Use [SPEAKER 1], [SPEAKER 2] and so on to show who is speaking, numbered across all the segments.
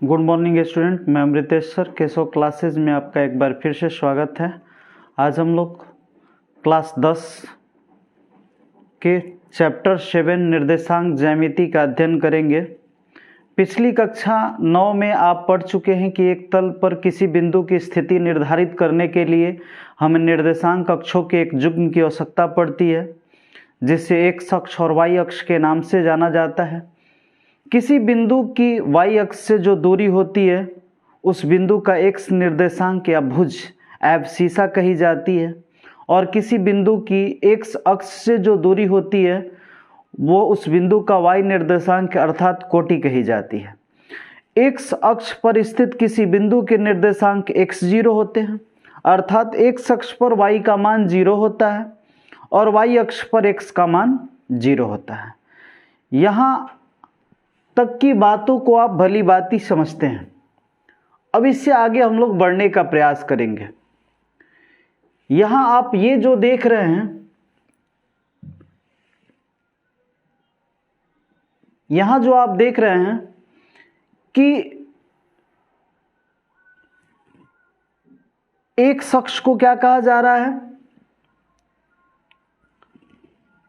[SPEAKER 1] Good morning student, मैं Amritesh sir Keshav classes में आपका एक बार फिर से स्वागत है। आज हम लोग क्लास 10 के चैप्टर 7 निर्देशांक ज्यामिति का अध्ययन करेंगे। पिछली कक्षा 9 में आप पढ़ चुके हैं कि एक तल पर किसी बिंदु की स्थिति निर्धारित करने के लिए हमें निर्देशांक अक्षों के एक युग्म की आवश्यकता पड़ती है, जिसे एक्स अक्ष और वाई अक्ष के नाम से जाना जाता है। किसी बिंदु की वाई अक्ष से जो दूरी होती है उस बिंदु का एक्स निर्देशांक या भुज एब्सिसा कही जाती है, और किसी बिंदु की एक्स अक्ष से जो दूरी होती है वो उस बिंदु का वाई निर्देशांक अर्थात कोटि कही जाती है। एक्स अक्ष पर स्थित किसी बिंदु के निर्देशांक x0 होते हैं, अर्थात एक्स अक्ष पर y का मान 0 होता है और y अक्ष पर x का मान 0 होता है। यहाँ तक की बातों को आप भली भांति समझते हैं। अब इससे आगे हम लोग बढ़ने का प्रयास करेंगे। यहां आप ये जो देख रहे हैं, यहां जो आप देख रहे हैं कि एक शख्स को क्या कहा जा रहा है,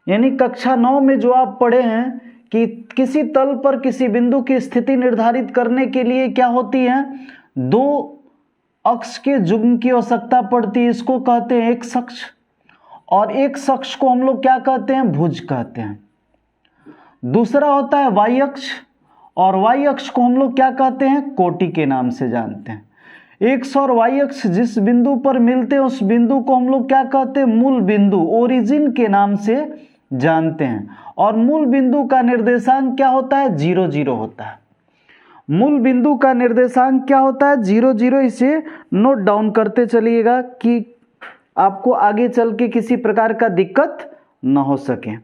[SPEAKER 1] यानी कक्षा 9 में जो आप पढ़े हैं कि किसी तल पर किसी बिंदु की स्थिति निर्धारित करने के लिए क्या होती है, दो अक्ष के युग्म की आवश्यकता पड़ती है। इसको कहते हैं एक्स अक्ष, और एक्स अक्ष को हम लोग क्या कहते हैं, भुज कहते हैं। दूसरा होता है वाई अक्ष, और वाई अक्ष को हम लोग क्या कहते हैं, कोटि के नाम से जानते हैं। एक्स और वाई अक्ष जिस बिंदु पर मिलते हैं उस बिंदु को हम लोग क्या कहते हैं, मूल बिंदु ओरिजिन के नाम से जानते हैं। और मूल बिंदु का निर्देशांक क्या होता है, 0 0 होता है। मूल बिंदु का निर्देशांक क्या होता है, 0 0। इसे नोट डाउन करते चलिएगा कि आपको आगे चल के किसी प्रकार का दिक्कत न हो सके।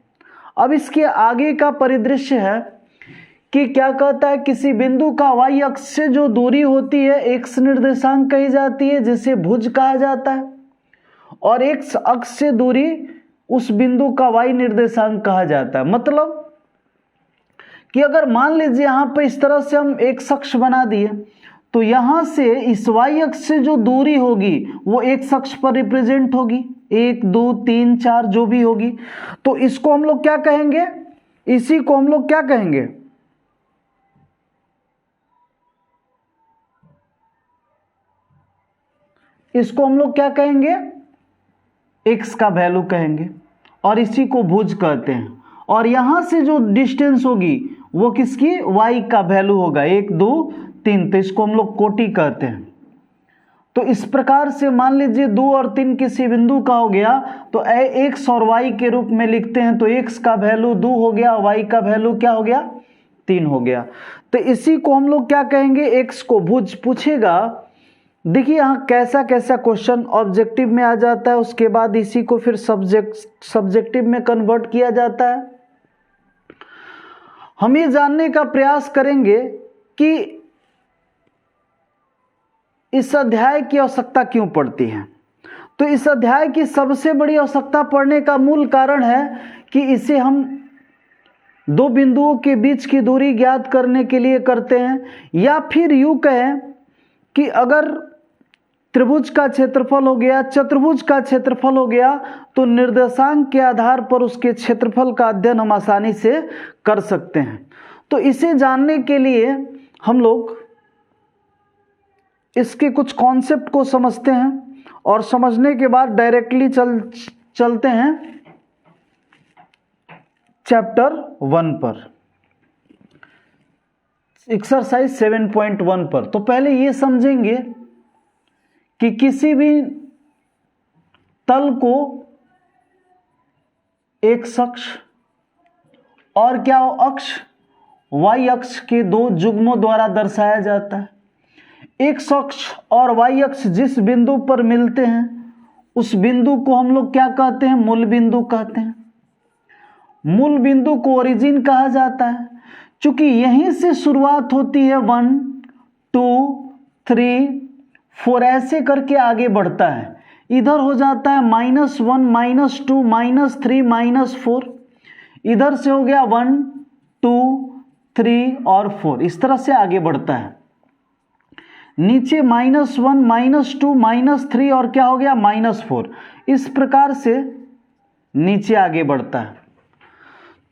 [SPEAKER 1] अब इसके आगे का परिदृश्य है कि क्या कहता है, किसी बिंदु का वाई अक्ष से जो दूरी होती है एक्स निर्देशांक कही जाती है, जिसे भुज कहा जाता है, और एक्स अक्ष से दूरी उस बिंदु का वाई निर्देशांक कहा जाता है। मतलब कि अगर मान लीजिए यहां पर इस तरह से हम एक अक्ष बना दिए तो यहां से इस वाई अक्ष से जो दूरी होगी वो एक अक्ष पर रिप्रेजेंट होगी, 1 2 3 4 जो भी होगी। तो इसको हम लोग क्या कहेंगे, इसी को हम लोग क्या कहेंगे, इसको हम लोग क्या कहेंगे, एक्स का वैल्यू कहेंगे, और इसी को भुज कहते हैं। और यहां से जो डिस्टेंस होगी वो किसकी, वाई का वैल्यू होगा, 1 2 3, तो इसको हम लोग कोटि कहते हैं। तो इस प्रकार से मान लीजिए 2 और 3 किसी बिंदु का हो गया तो एक्स और वाई के रूप में लिखते हैं, तो एक्स का वैल्यू 2 हो गया, वाई का वैल्यू क्या हो गया, 3 हो गया। तो इसी को हम लोग क्या कहेंगे, एक्स को भुज। पूछेगा, देखिए यहाँ कैसा कैसा क्वेश्चन ऑब्जेक्टिव में आ जाता है, उसके बाद इसी को फिर सब्जेक्टिव में कन्वर्ट किया जाता है। हम ये जानने का प्रयास करेंगे कि इस अध्याय की आवश्यकता क्यों पड़ती है। तो इस अध्याय की सबसे बड़ी आवश्यकता पड़ने का मूल कारण है कि इसे हम दो बिंदुओं के बीच की दूरी ज्ञात करने के लिए करते हैं, या फिर यूं कहें कि अगर त्रिभुज का क्षेत्रफल हो गया, चतुर्भुज का क्षेत्रफल हो गया, तो निर्देशांक के आधार पर उसके क्षेत्रफल का अध्ययन हम आसानी से कर सकते हैं। तो इसे जानने के लिए हम लोग इसके कुछ कॉन्सेप्ट को समझते हैं, और समझने के बाद डायरेक्टली चलते हैं चैप्टर 1 पर, एक्सरसाइज 7.1 पर। तो पहले ये समझेंगे कि किसी भी तल को एक अक्ष और क्या अक्ष, वाई अक्ष के दो युग्मों द्वारा दर्शाया जाता है। एक अक्ष और वाई अक्ष जिस बिंदु पर मिलते हैं उस बिंदु को हम लोग क्या कहते हैं, मूल बिंदु कहते हैं। मूल बिंदु को ओरिजिन कहा जाता है, क्योंकि यहीं से शुरुआत होती है, 1 2 3 4 ऐसे करके आगे बढ़ता है। इधर हो जाता है -1 -2 -3 -4, इधर से हो गया 1 2 3 और 4, इस तरह से आगे बढ़ता है। नीचे -1, -2, -3 और क्या हो गया -4। इस प्रकार से नीचे आगे बढ़ता है।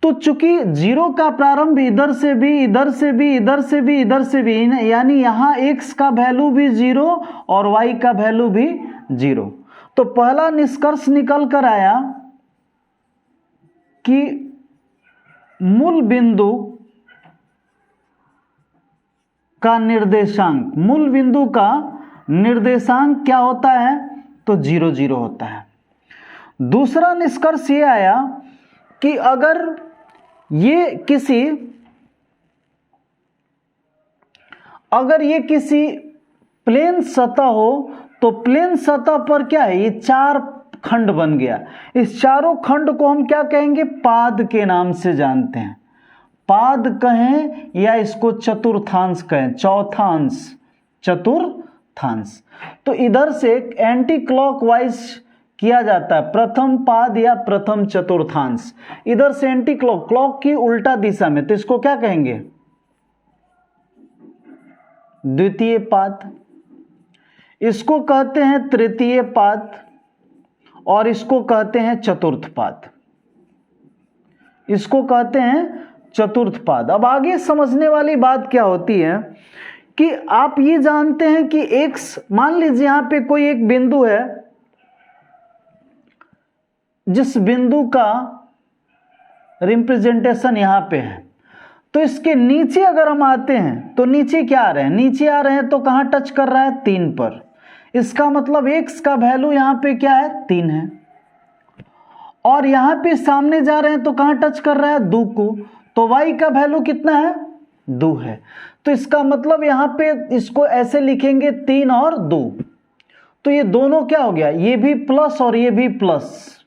[SPEAKER 1] तो चूंकि 0 का प्रारंभ इधर से भी, इधर से भी, इधर से भी, इधर से भी, यानी यहां x का वैल्यू भी 0 और y का वैल्यू भी 0। तो पहला निष्कर्ष निकल कर आया कि मूल बिंदु का निर्देशांक, मूल बिंदु का निर्देशांक क्या होता है? तो 0, 0 होता है। दूसरा निष्कर्ष ये आया कि अगर ये किसी प्लेन सतह हो तो प्लेन सतह पर क्या है, ये 4 खंड बन गया। इस चारों खंड को हम क्या कहेंगे? पाद के नाम से जानते हैं। पाद कहें या इसको चतुर्थांश कहें, चौथांश, चतुर्थांश। तो इधर से एंटी क्लॉकवाइज किया जाता है, प्रथम पाद या प्रथम चतुर्थांश। इधर से एंटी क्लॉक, क्लॉक की उल्टा दिशा में, तो इसको क्या कहेंगे? द्वितीय पाद। इसको कहते हैं तृतीय पाद और इसको कहते हैं चतुर्थ पाद। इसको कहते हैं चतुर्थ पाद। अब आगे समझने वाली बात क्या होती है कि आप ये जानते हैं कि x, मान लीजिए यहां पे कोई एक बिंदु है, जिस बिंदु का रिप्रेजेंटेशन यहां पे है, तो इसके नीचे अगर हम आते हैं तो नीचे क्या आ रहे हैं? नीचे आ रहे हैं तो कहां टच कर रहा है? 3 पर। इसका मतलब x का वैल्यू यहां पे क्या है? 3 है। और यहां पे सामने जा रहे हैं तो कहां टच कर रहा है? 2 को। तो y का वैल्यू कितना है? 2 है। तो इसका मतलब यहां पे इसको ऐसे लिखेंगे 3 और 2। तो ये दोनों क्या हो गया? ये भी प्लस और ये भी प्लस।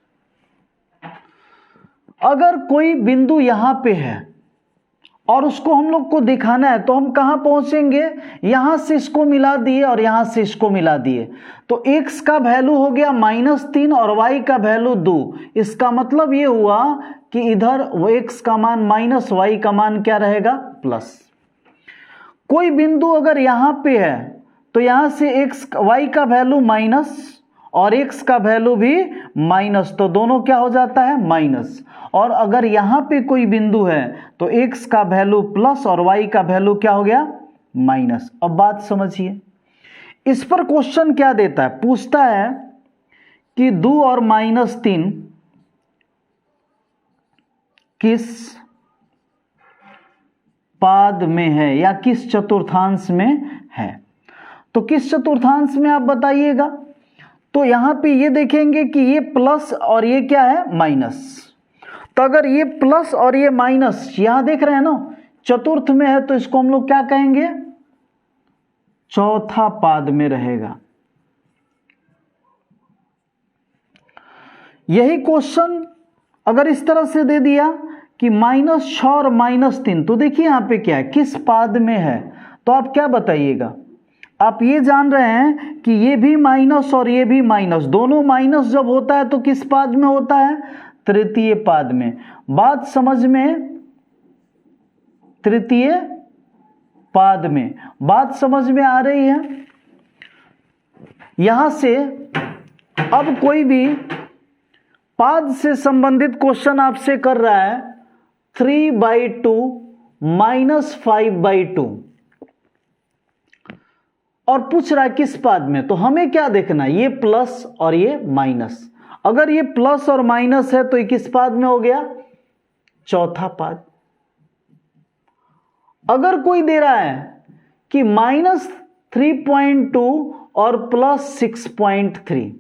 [SPEAKER 1] अगर कोई बिंदु यहां पे है और उसको हम लोग को दिखाना है तो हम कहां पहुंचेंगे? यहां से इसको मिला दिए और यहां से इसको मिला दिए, तो x का वैल्यू हो गया -3 और y का वैल्यू 2। इसका मतलब ये हुआ कि इधर x का मान माइनस, y का मान क्या रहेगा? प्लस। कोई बिंदु अगर यहां पे है तो यहां से y का वैल्यू माइनस और x का वैल्यू भी माइनस, तो दोनों क्या हो जाता है? माइनस। और अगर यहां पे कोई बिंदु है तो x का वैल्यू प्लस और y का वैल्यू क्या हो गया? माइनस। अब बात समझिए, इस पर क्वेश्चन क्या देता है? पूछता है कि 2 और -3 किस पाद में है या किस चतुर्थांश में है? तो किस चतुर्थांश में आप बताइएगा। तो यहां पे ये देखेंगे कि ये प्लस और ये क्या है? माइनस। तो अगर ये प्लस और ये माइनस यहां देख रहे हैं ना, चतुर्थ में है, तो इसको हम लोग क्या कहेंगे? चौथा पाद में रहेगा। यही क्वेश्चन अगर इस तरह से दे दिया कि -6 और -3, तो देखिए यहां पे क्या है? किस पाद में है? तो आप क्या बताइएगा? आप ये जान रहे हैं कि ये भी माइनस और ये भी माइनस, दोनों माइनस जब होता है तो किस पाद में होता है? तृतीय पाद में। बात समझ में? तृतीय पाद में बात समझ में आ रही है? यहां से अब कोई भी पाद से संबंधित क्वेश्चन आपसे कर रहा है 3/2 -5/2 और पूछ रहा है किस पाद में, तो हमें क्या देखना है? ये प्लस और ये माइनस। अगर ये प्लस और माइनस है तो ये किस पाद में हो गया? चौथा पाद। अगर कोई दे रहा है कि -3.2 और +6.3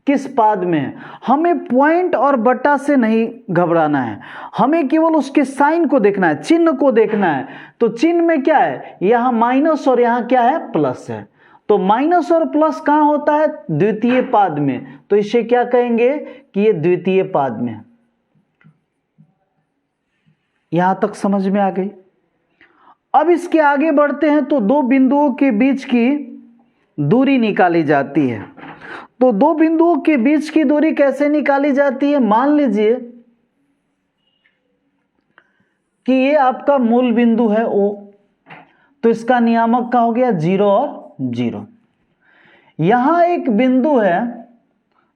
[SPEAKER 1] किस पाद में है, हमें पॉइंट और बटा से नहीं घबराना है, हमें केवल उसके साइन को देखना है, चिन्ह को देखना है। तो चिन्ह में क्या है? यहां माइनस और यहां क्या है? प्लस है। तो माइनस और प्लस कहां होता है? द्वितीय पाद में। तो इसे क्या कहेंगे कि ये द्वितीय पाद में। यहां तक समझ में आ गई? अब इसके आगे बढ़ते हैं तो दो बिंदुओं के बीच की दूरी निकाली जाती है। तो दो बिंदुओं के बीच की दूरी कैसे निकाली जाती है? मान लीजिए कि ये आपका मूल बिंदु है O, तो इसका नियामक क्या हो गया? 0 और 0। यहां एक बिंदु है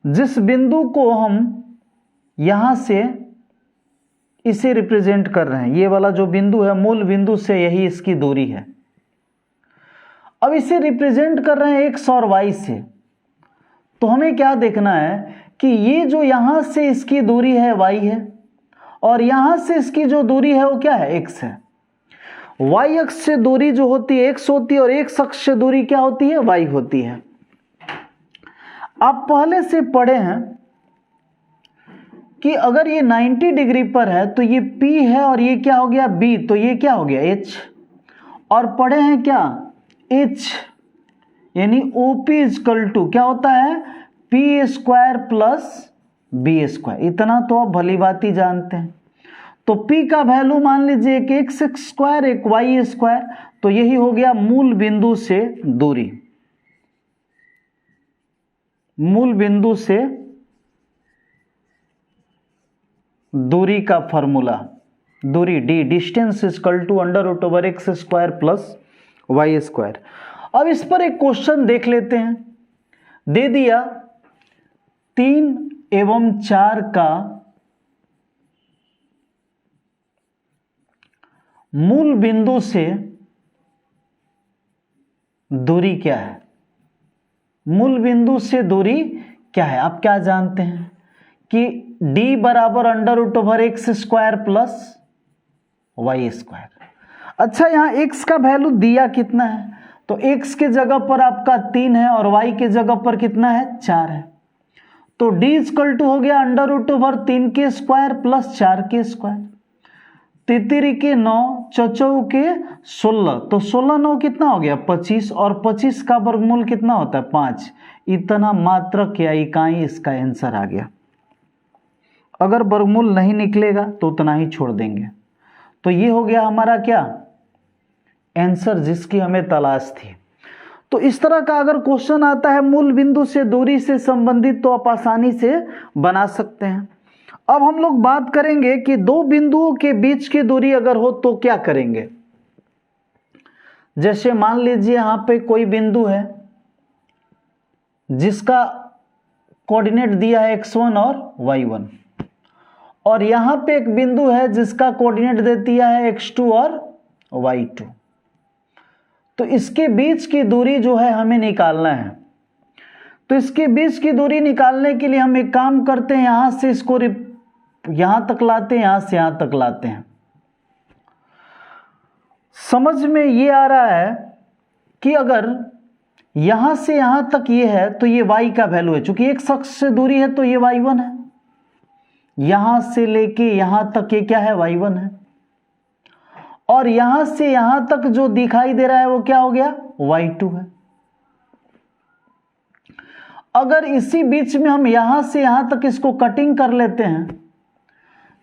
[SPEAKER 1] जिस बिंदु को हम यहां से इसे रिप्रेजेंट कर रहे हैं, ये वाला जो बिंदु है मूल बिंदु से यही इसकी दूरी है। अब इसे रिप्रेजेंट कर रहे हैं x और y से, तो हमें क्या देखना है कि ये जो यहां से इसकी दूरी है y है और यहां से इसकी जो दूरी है वो क्या है, x है। y अक्ष से दूरी जो होती है x होती है और x अक्ष से दूरी क्या होती है, y होती है। आप पहले से पढ़े हैं कि अगर ये 90 डिग्री पर है तो ये P है और ये क्या हो गया B, तो ये क्या हो गया H। और पढ़े हैं क्या H यानी OP इजकल टू क्या होता है P square plus B square. इतना तो आप भली बात ही जानते हैं। तो P का वैल्यू मान लीजिए एक x स्क्वायर एक y स्क्वायर, तो यही हो गया मूल बिंदु से दूरी। मूल बिंदु से दूरी का फॉर्मूला, दूरी d distance is equal to √x square plus y square. अब इस पर एक क्वेश्चन देख लेते हैं। दे दिया 3 एवं 4 का मूल बिंदु से दूरी क्या है, मूल बिंदु से दूरी क्या है। आप क्या जानते हैं कि d बराबर √x square plus y square. अच्छा यहाँ x का वैल्यू दिया कितना है, तो x के जगह पर आपका 3 है और y के जगह पर कितना है 4 है। तो d इक्वल टू हो गया √3 के स्क्वायर प्लस 4 के स्क्वायर। 3 के 9 चौचौ के 16, तो 16 9 कितना हो गया 25 और 25 का वर्गमूल कितना होता है 5। इतना मात्रक या इकाई इसका आंसर आ गया। अगर वर्गमूल नहीं निकलेगा तो उतना ही छोड़ देंगे। तो ये हो गया हमारा क्या आंसर जिसकी हमें तलाश थी। तो इस तरह का अगर क्वेश्चन आता है मूल बिंदु से दूरी से संबंधित तो आप आसानी से बना सकते हैं। अब हम लोग बात करेंगे कि दो बिंदुओं के बीच की दूरी अगर हो तो क्या करेंगे। जैसे मान लीजिए यहां पे कोई बिंदु है जिसका कोऑर्डिनेट दिया है x1 और y1, और यहां पे एक बिंदु है जिसका कोऑर्डिनेट दे दिया है x2 और y2। तो इसके बीच की दूरी जो है हमें निकालना है। तो इसके बीच की दूरी निकालने के लिए हम एक काम करते हैं, यहां से इसको यहां तक लाते हैं, यहां से यहां तक लाते हैं। समझ में ये आ रहा है कि अगर यहां से यहां तक ये है तो ये y का वैल्यू है, चूंकि एक अक्ष से दूरी है तो ये y1 है। यहां से लेके यहां तक ये क्या है y1 है, और यहां से यहां तक जो दिखाई दे रहा है वो क्या हो गया y2 है। अगर इसी बीच में हम यहां से यहां तक इसको कटिंग कर लेते हैं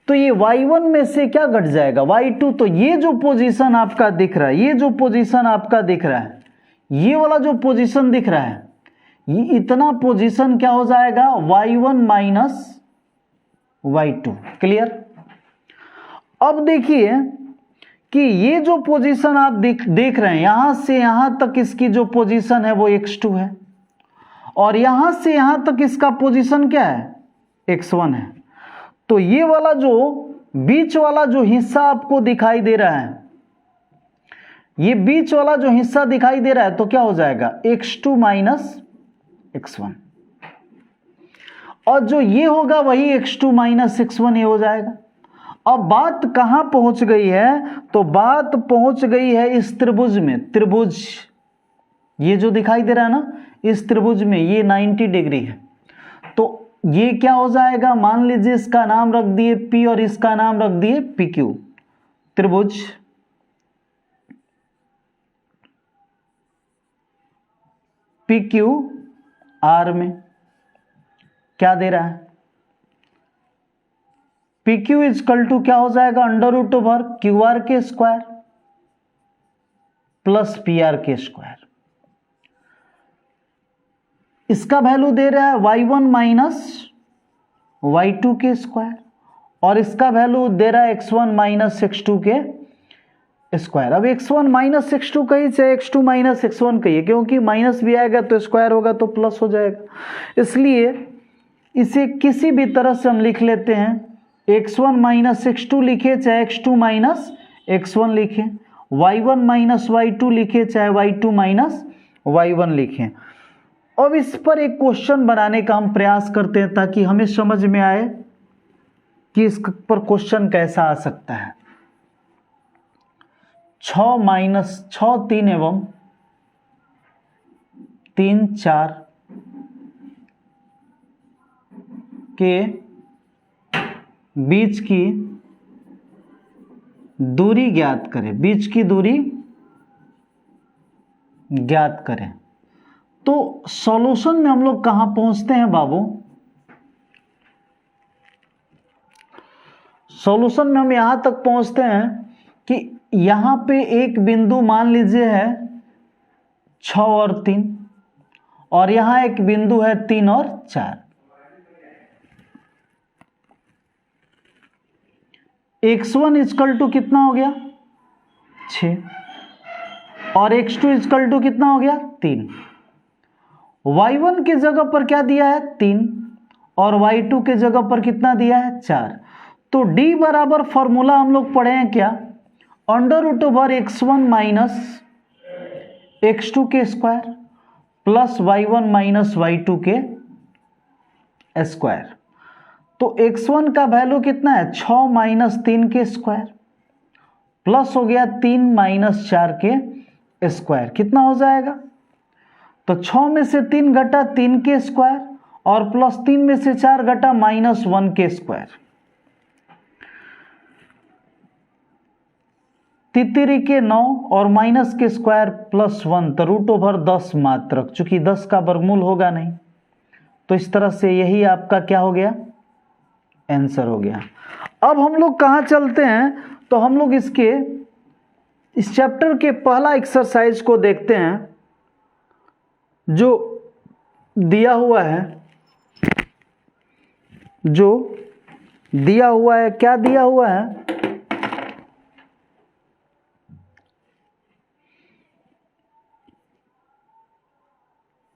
[SPEAKER 1] तो ये y1 में से क्या घट जाएगा y2। तो ये जो पोजीशन आपका दिख रहा है, ये जो पोजीशन आपका दिख रहा है, ये वाला जो पोजीशन दिख रहा है, ये इतना पोजीशन क्या हो जाएगा y1 माइनस y2। क्लियर। अब देखिए कि ये जो पोजीशन आप देख रहे हैं, यहां से यहां तक इसकी जो पोजीशन है वो x2 है और यहां से यहां तक इसका पोजीशन क्या है x1 है। तो ये वाला जो बीच वाला जो हिस्सा आपको दिखाई दे रहा है, ये बीच वाला जो हिस्सा दिखाई दे रहा है, तो क्या हो जाएगा x2 माइनस x1, और जो ये होगा वही x2 माइनस x1 ये हो जाएगा। अब बात कहां पहुंच गई है, तो बात पहुंच गई है इस त्रिभुज में। त्रिभुज ये जो दिखाई दे रहा है ना, इस त्रिभुज में ये 90 डिग्री है। तो ये क्या हो जाएगा, मान लीजिए इसका नाम रख दिए P और इसका नाम रख दिए PQ। त्रिभुज PQR में क्या दे रहा है, PQ इजकल टू क्या हो जाएगा √QR के स्क्वायर प्लस PR के स्क्वायर। इसका वैल्यू दे रहा है y1 माइनस y2 के स्क्वायर और इसका वैल्यू दे रहा है x1 माइनस x2 के स्क्वायर। अब x1 माइनस x2 कहिए चाहे x2 माइनस x1 कहिए, क्योंकि माइनस भी आएगा तो स्क्वायर होगा तो प्लस हो जाएगा, इसलिए इसे किसी भी तरह से हम लिख लेते हैं। x1 माइनस x2 लिखे चाहे x2 माइनस x1 लिखे, y1 माइनस y2 लिखे चाहे y2 माइनस y1 लिखें। अब इस पर एक क्वेश्चन बनाने का हम प्रयास करते हैं ताकि हमें समझ में आए कि इस पर क्वेश्चन कैसा आ सकता है। 6 माइनस 6 3 एवं 3 4 के बीच की दूरी ज्ञात करें, बीच की दूरी ज्ञात करें। तो सॉल्यूशन में हम लोग कहां पहुंचते हैं बाबू? सॉल्यूशन में हम यहां तक पहुंचते हैं कि यहां पे एक बिंदु मान लीजिए है 6 और 3, और यहां एक बिंदु है 3 और 4। x1 इक्वल टू कितना हो गया 6, और x2 इक्वल टू कितना हो गया 3। y1 की जगह पर क्या दिया है 3, और y2 के जगह पर कितना दिया है 4। तो d बराबर फॉर्मूला हम लोग पढ़े हैं क्या, under root over x1 minus x2 के square plus y1 minus y2 के स्क्वायर। तो x1 का वैल्यू कितना है 6 माइनस 3 के स्क्वायर प्लस हो गया 3 माइनस 4 के स्क्वायर, कितना हो जाएगा? तो 6 में से 3 घटा 3 के स्क्वायर और प्लस 3 में से 4 घटा माइनस 1 के स्क्वायर। तितरी के 9 और माइनस के स्क्वायर प्लस 1, तो रूट ओवर 10 मात्रक, चूंकि 10 का वर्गमूल होगा नहीं, तो इस तरह से यही आपका क्या हो गया आंसर हो गया। अब हम लोग कहां चलते हैं, तो हम लोग इस चैप्टर के पहला एक्सरसाइज को देखते हैं जो दिया हुआ है, क्या दिया हुआ है?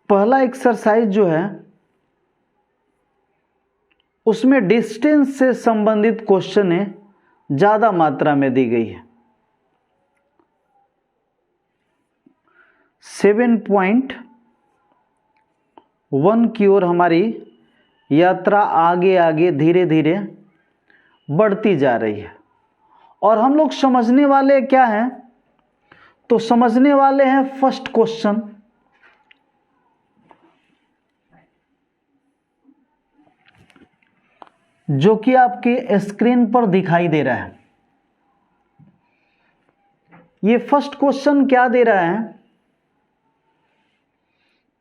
[SPEAKER 1] पहला एक्सरसाइज जो है उसमें डिस्टेंस से संबंधित क्वेश्चन है, ज्यादा मात्रा में दी गई है। 7.1 की ओर हमारी यात्रा आगे आगे धीरे धीरे बढ़ती जा रही है, और हम लोग समझने वाले क्या हैं, तो समझने वाले हैं फर्स्ट क्वेश्चन, जो कि आपके स्क्रीन पर दिखाई दे रहा है। ये फर्स्ट क्वेश्चन क्या दे रहा है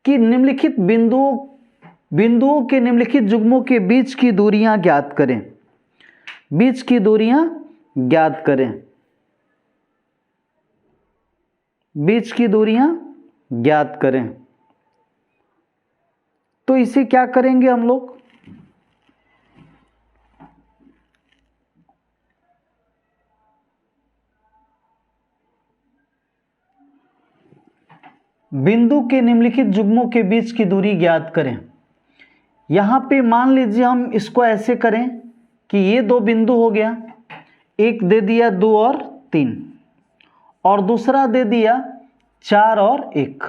[SPEAKER 1] कि निम्नलिखित बिंदुओं के निम्नलिखित युग्मों के बीच की दूरियां ज्ञात करें, बीच की दूरियां ज्ञात करें, बीच की दूरियां ज्ञात करें। तो इसे क्या करेंगे हम लोग, बिंदु के निम्नलिखित युग्मों के बीच की दूरी ज्ञात करें। यहां पे मान लीजिए हम इसको ऐसे करें कि ये दो बिंदु हो गया, एक दे दिया 2 और 3, और दूसरा दे दिया 4 और 1।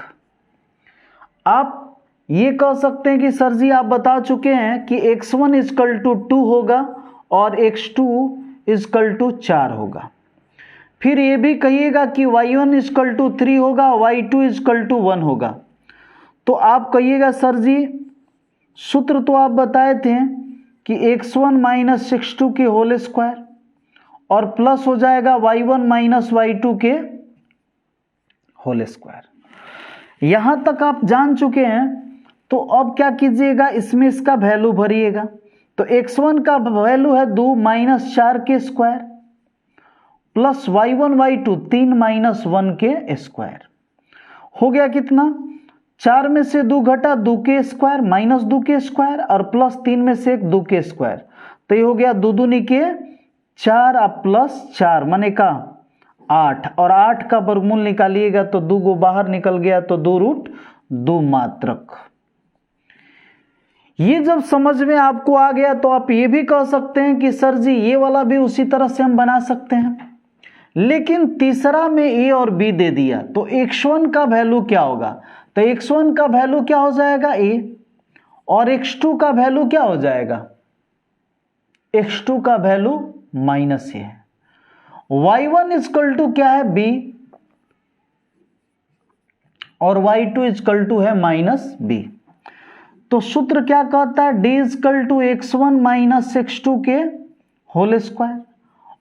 [SPEAKER 1] आप ये कह सकते हैं कि सर जी आप बता चुके हैं कि x1 इक्वल टू 2 होगा और x2 इक्वल टू 4 होगा। फिर ये भी कहिएगा कि y1 इक्वल टू 3 होगा, y2 इक्वल टू 1 होगा। तो आप कहिएगा सर जी सूत्र तो आप बताए थे कि x1 माइनस x2 के होल स्क्वायर और प्लस हो जाएगा y1 माइनस y2 के होल स्क्वायर। यहां तक आप जान चुके हैं, तो अब क्या कीजिएगा, इसमें इसका वैल्यू भरिएगा। तो x1 का वैल्यू है 2 माइनस 4 के square plus y1 y2 3 minus 1 के स्क्वायर। हो गया कितना, 4 में से 2 घटा 2 के स्क्वायर माइनस 2 के स्क्वायर और प्लस 3 में से 1 2 के स्क्वायर। तो ये हो गया 2 दूनी के 4 प्लस 4 माने का 8, और 8 का वर्गमूल निकालिएगा तो 2 गो बाहर निकल गया तो 2√2 मात्रक। ये जब समझ में आपको आ गया तो आप ये भी कह सकते हैं कि सर जी ये वाला भी उसी तरह से हम बना सकते हैं, लेकिन तीसरा में ए और बी दे दिया तो x1 का वैल्यू क्या होगा, तो x1 का वैल्यू क्या हो जाएगा a, और x2 का वैल्यू क्या हो जाएगा, x2 का वैल्यू -a है। y1 इक्वल टू क्या है b, और y2 इक्वल टू है -b। तो सूत्र क्या कहता है, d equal to x1 minus x2 के होल स्क्वायर,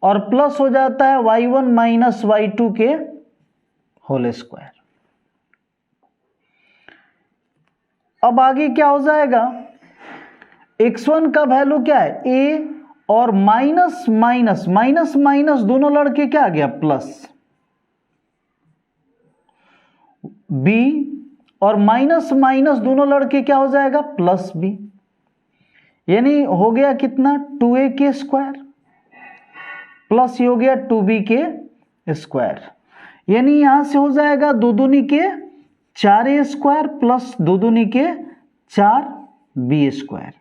[SPEAKER 1] और प्लस हो जाता है y1 माइनस y2 के होल स्क्वायर। अब आगे क्या हो जाएगा, x1 का वैल्यू क्या है a, और माइनस माइनस माइनस माइनस दोनों लड़के क्या आ गया प्लस b, और माइनस माइनस दोनों लड़के क्या हो जाएगा प्लस b, यानी हो गया कितना 2a के स्क्वायर प्लस ये हो गया 2b के स्क्वायर, यानी यहां से हो जाएगा 2 दूनी के 4a स्क्वायर प्लस 2 दूनी के 4b स्क्वायर।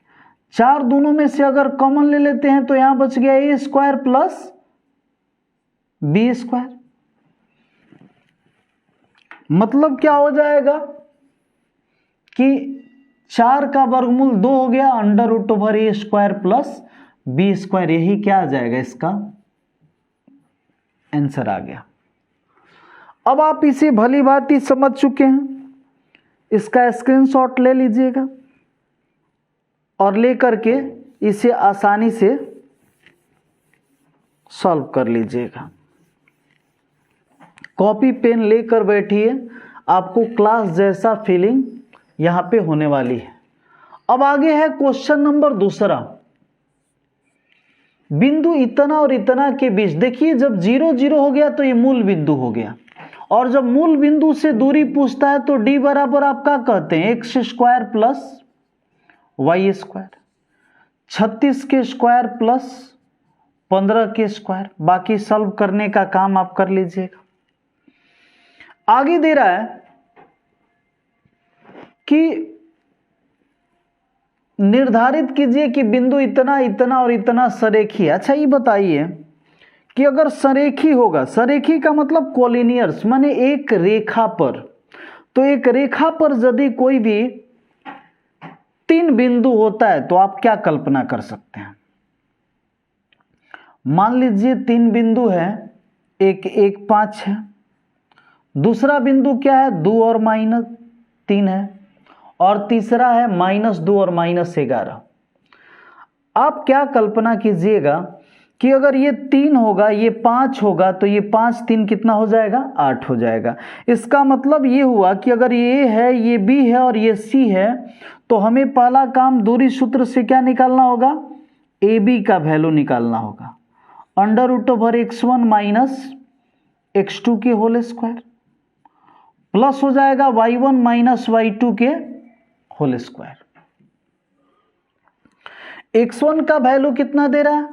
[SPEAKER 1] 4 दोनों में से अगर कॉमन ले लेते हैं तो यहां बच गया a square plus b square. मतलब क्या हो जाएगा कि 4 का वर्गमूल 2 हो गया √a square plus b square, यही क्या आ जाएगा, इसका आंसर आ गया। अब आप इसे भली भांति समझ चुके हैं, इसका स्क्रीनशॉट ले लीजिएगा और लेकर के इसे आसानी से सॉल्व कर लीजिएगा। कॉपी पेन लेकर बैठिए, आपको क्लास जैसा फीलिंग यहां पे होने वाली है। अब आगे है क्वेश्चन नंबर दूसरा, बिंदु इतना और इतना के बीच, देखिए जब 0 0 हो गया तो ये मूल बिंदु हो गया, और जब मूल बिंदु से दूरी पूछता है तो d बराबर आप क्या कहते हैं, x square plus y square, 36 के स्क्वायर प्लस 15 के स्क्वायर। बाकी सॉल्व करने का काम आप कर लीजिएगा। आगे दे रहा है कि निर्धारित कीजिए कि बिंदु इतना इतना और इतना सरेखी है। अच्छा ये बताइए कि अगर सरेखी होगा, सरेखी का मतलब कोलिनियर्स माने एक रेखा पर, तो एक रेखा पर यदि कोई भी 3 बिंदु होता है तो आप क्या कल्पना कर सकते हैं। मान लीजिए 3 बिंदु है, एक 1 5 है, दूसरा बिंदु क्या है 2 और -3 है, और तीसरा है -2 और -11। आप क्या कल्पना कीजिएगा कि अगर ये 3 होगा, ये 5 होगा, तो ये 5 3 कितना हो जाएगा 8 हो जाएगा। इसका मतलब ये हुआ कि अगर ये है, ये B है और ये C है, तो हमें पहला काम दूरी सूत्र से क्या निकालना होगा, AB का वैल्यू निकालना होगा, √x1 माइनस x2 के होल स्क्वायर प्लस हो जाएगा y1 माइनस y2 के होल स्क्वायर। x1 का वैल्यू कितना दे रहा है,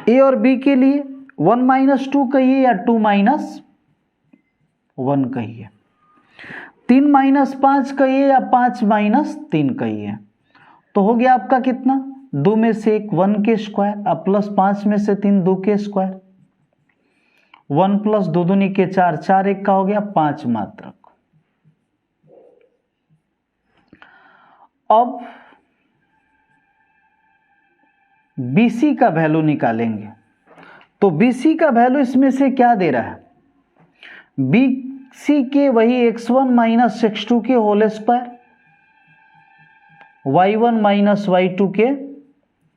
[SPEAKER 1] a और b के लिए 1 - 2 कहिए या 2 - 1 कहिए, 3 - 5 कहिए या 5 - 3 कहिए। तो हो गया आपका कितना, 2 में से 1 1 के स्क्वायर, अब प्लस 5 में से 3 2 के स्क्वायर, 1 प्लस 2 दूनी के 4, 4 1 का हो गया 5 मात्रक। अब BC का वैल्यू निकालेंगे, तो BC का वैल्यू इसमें से क्या दे रहा है, BC के वही x1 माइनस x2 के whole square, y1 minus y2 के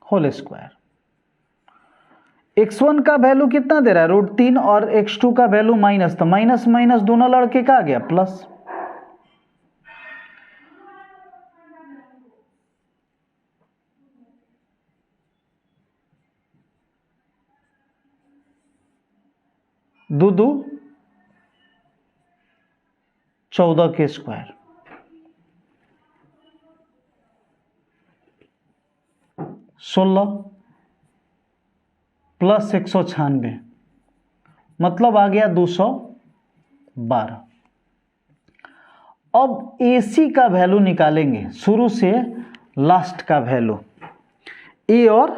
[SPEAKER 1] होल स्क्वायर। x1 का वैल्यू कितना दे रहा है √3 और x2 का वैल्यू माइनस, तो माइनस माइनस दोनों लड़के का आ गया प्लस। दो 14 के स्क्वायर, 16 प्लस 196 मतलब आ गया 212। अब AC का वैल्यू निकालेंगे, शुरू से लास्ट का वैल्यू, A और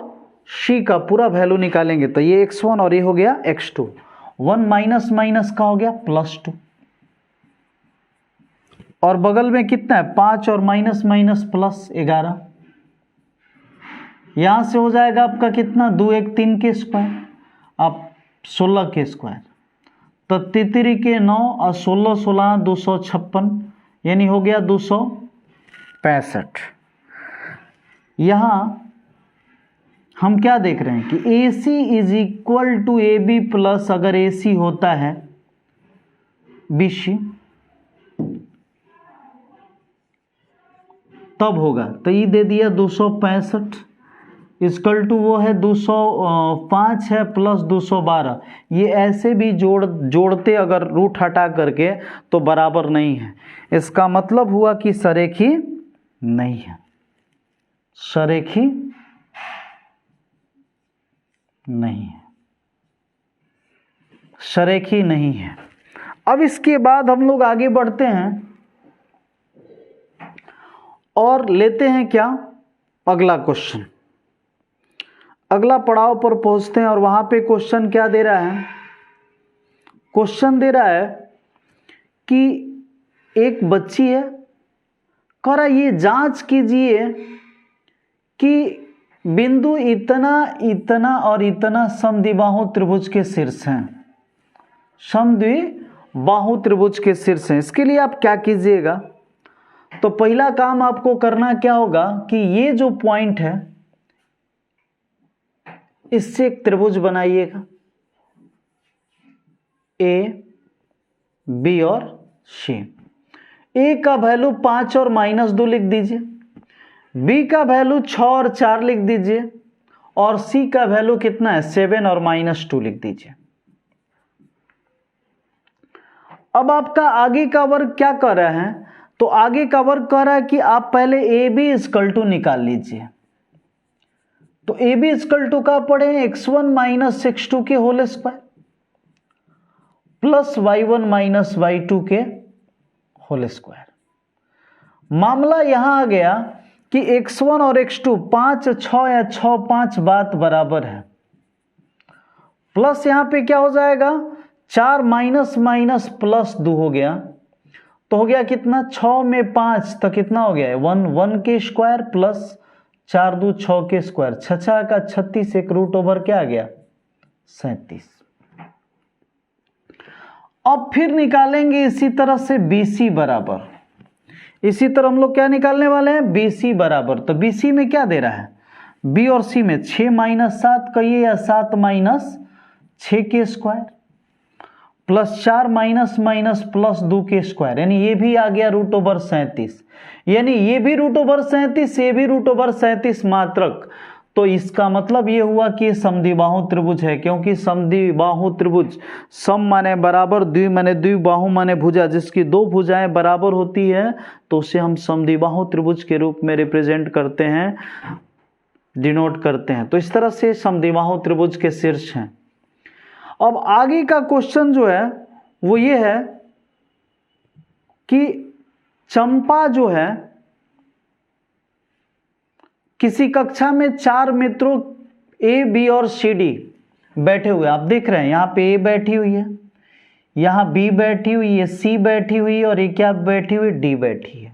[SPEAKER 1] C का पूरा वैल्यू निकालेंगे। तो ये x1 और ये हो गया x2, 1 माइनस माइनस का हो गया +2, और बगल में कितना है 5 और माइनस माइनस +11। यहां से हो जाएगा आपका कितना 2 1 3 के स्क्वायर, आप 16 के स्क्वायर, तो 33 के 9 और 16 16 256, यानी हो गया 265। यहां हम क्या देख रहे हैं कि AC is equal to AB plus, अगर AC होता है BC तब होगा, तो ये दे दिया 265 इक्वल टू वो है 205 है प्लस 212। ये ऐसे भी जोड़ते अगर रूट हटा करके तो बराबर नहीं है, इसका मतलब हुआ कि सरेखी नहीं है, सरेखी नहीं है, सरेखी नहीं है। अब इसके बाद हम लोग आगे बढ़ते हैं और लेते हैं क्या, अगला क्वेश्चन। अगला पड़ाव पर पहुंचते हैं और वहां पे क्वेश्चन क्या दे रहा है, क्वेश्चन दे रहा है कि एक बच्ची है, कह रहा ये जांच कीजिए कि बिंदु इतना इतना और इतना समद्विबाहु त्रिभुज के शीर्ष हैं, समद्विबाहु त्रिभुज के शीर्ष हैं। इसके लिए आप क्या कीजिएगा, तो पहला काम आपको करना क्या होगा कि ये जो पॉइंट है इससे एक त्रिभुज बनाइएगा, A B और C। A का वैल्यू 5 और -2 लिख दीजिए, B का वैल्यू 6 और 4 लिख दीजिए, और C का वैल्यू कितना है 7 और -2 लिख दीजिए। अब आपका आगे का वर्ग क्या कर रहा है, तो आगे का वर्ग कह रहा है कि आप पहले AB इक्वल टू निकाल लीजिए। तो AB इक्वल टू का पढ़े x1 माइनस x2 के whole square plus y1 minus y2 के होल स्क्वायर। मामला यहां आ गया कि x1 और x2 5 6 या 6 5 बात बराबर है, प्लस यहां पे क्या हो जाएगा 4 माइनस माइनस +2 हो गया, तो हो गया कितना 6 में 5 तो कितना हो गया 1 1 के स्क्वायर प्लस 4 2 6 के स्क्वायर, 6 6 का 36, एक रूट ओवर क्या आ गया 37। अब फिर निकालेंगे इसी तरह से BC बराबर, इसी तरह हम लोग क्या निकालने वाले हैं BC बराबर। तो BC में क्या दे रहा है, B और C में 6 माइनस 7 कहिए या 7 माइनस 6 के स्क्वायर प्लस 4 माइनस माइनस +2 के स्क्वायर, यानी ये भी आ गया रूट ओवर 37, यानी ये भी रूट ओवर 37, ये भी रूट ओवर 37 मात्रक। तो इसका मतलब ये हुआ कि समद्विबाहु त्रिभुज है, क्योंकि समद्विबाहु त्रिभुज सम माने बराबर, द्वि माने द्विबाहु माने भुजा, जिसकी दो भुजाएं बराबर होती है तो उसे हम समद्विबाहु त्रिभुज के रूप में रिप्रेजेंट करते हैं, डिनोट करते हैं। तो इस तरह से समद्विबाहु त्रिभुज के शीर्ष हैं। अब आगे का क्वेश्चन जो है वो ये है कि चंपा जो है किसी कक्षा में 4 मित्रों A B और C D बैठे हुए, आप देख रहे हैं यहाँ पे A बैठी हुई है, यहाँ B बैठी हुई है, C बैठी हुई है और ये क्या बैठी हुई D बैठी है।